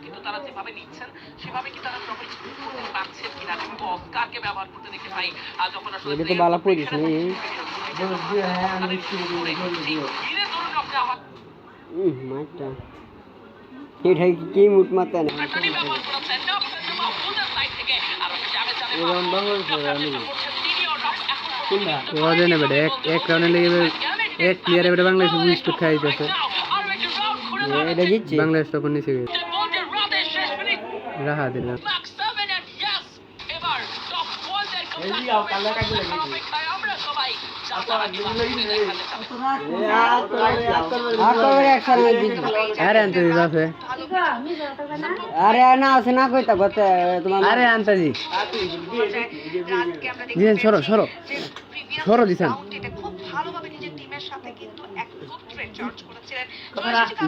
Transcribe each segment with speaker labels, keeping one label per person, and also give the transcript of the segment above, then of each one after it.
Speaker 1: কিন্তু তারা যেভাবে নিচ্ছেন সেভাবে কি তারা প্রপারলি করতে পারছেন কিনা কিন্তু অস্কারকে ব্যবহার করতে দেখতে পাই যখন আসলে
Speaker 2: এটা তো বালা পড়িস নি মাইটা এটা কি মুট মারতে না এরকম বাংলাদেশ আমি কোনটা
Speaker 3: ওয়াজে নেবে এক রাউন্ডে লেগে এক প্লেয়ারে বেটা বাংলাদেশ উইকেট খাই দিতেছে
Speaker 2: এটা জিতছে
Speaker 3: বাংলাদেশ তখন নিচে গেছে রাহা দিল আরে আনতে দিতে
Speaker 2: আরে না আছে না কইতা কতে তোমার
Speaker 3: আরে আন্তাজি দিছেন সরো সরো সরো দিছেন
Speaker 1: খুব ভালোভাবে নিজের টিমের সাথে কিন্তু একত্রে চার্জ করেছিলেন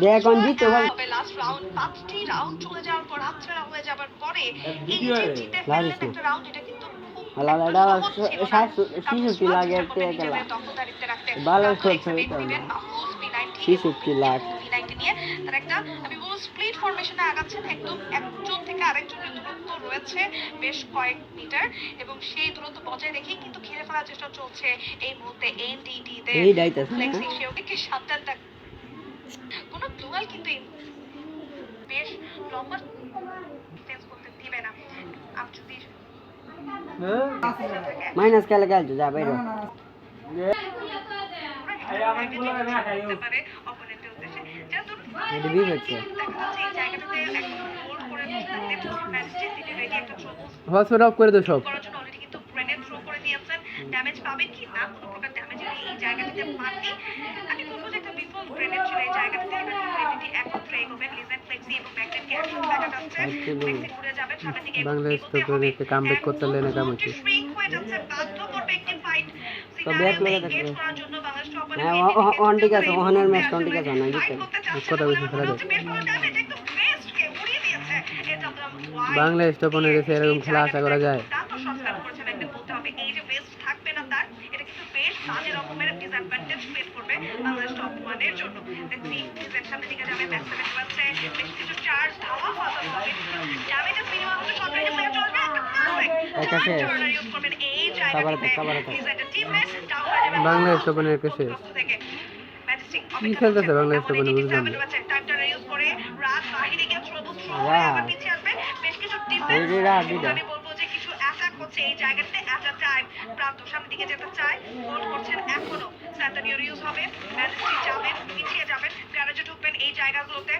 Speaker 2: দেখুন জিতে
Speaker 1: লাস্ট রাউন্ড 5টি রাউন্ড চলে যাওয়ার পর হাতছাড়া হয়ে যাবার পরে এই যে জিতে ফেললেন একটা রাউন্ড এটা কিন্তু বেশ কয়েক মিটার এবং সেই দূরত্ব বজায় রেখে কিন্তু ঘিরে ফেলার চেষ্টা চলছে এই মুহূর্তে এনডিটি তে ফ্লেক্সি সেওকে সাবধান কোনো দুয়াল কিন্তু বেশ লম্বা ডিফেন্স করতে দিবে না আপনি যদি
Speaker 2: মাইনাস খেলে গেল যা বাইরে এটা বিপ হচ্ছে
Speaker 3: হসপিটাল অফ করে দাও সব
Speaker 1: ড্যামেজ পাবেন কি না কোনো প্রকার ড্যামেজ এই জায়গাটিতে পাননি আমি বলবো যে একটা বিফল গ্রেনেড ছিল এই জায়গাটিতে গ্রেনেডটি একত্রে এগোবেন লিজেন ফ্লেক্সি এবং ব্যাকটেনকে একসাথে দেখা যাচ্ছে ফ্লেক্সি ঘুরে যাবেন সামনের দিকে
Speaker 3: বাংলাদেশ তো তোদেরকে কামব্যাক করতে লেনে কাম হচ্ছে
Speaker 1: শ্রিঙ্ক হয়ে যাচ্ছে বাধ্য করবে একটি ফাইট
Speaker 2: তো ব্যাক লাগে থাকবে হ্যাঁ অন ঠিক আছে ওহানের ম্যাচ অন ঠিক আছে না জিতে
Speaker 3: কথা বেশি খেলা যায় বাংলাদেশ তো পনে গেছে এরকম খেলা আশা করা যায় বাংলাদেশ তো পনে গেছে কি খেলতেছে বাংলাদেশ তো পনে বুঝলাম
Speaker 1: আমি বলবো যে কিছু অ্যাটাক হচ্ছে এই জায়গাতে এট আ টাইম প্রান্ত সামনের দিকে যেতে চায় হোল্ড করছেন এখনো স্যান্টানিওর ইউজ হবে ম্যাজিস্ট্রি যাবেন পিছিয়ে যাবেন গ্যারেজে ঢুকবেন এই জায়গাগুলোতে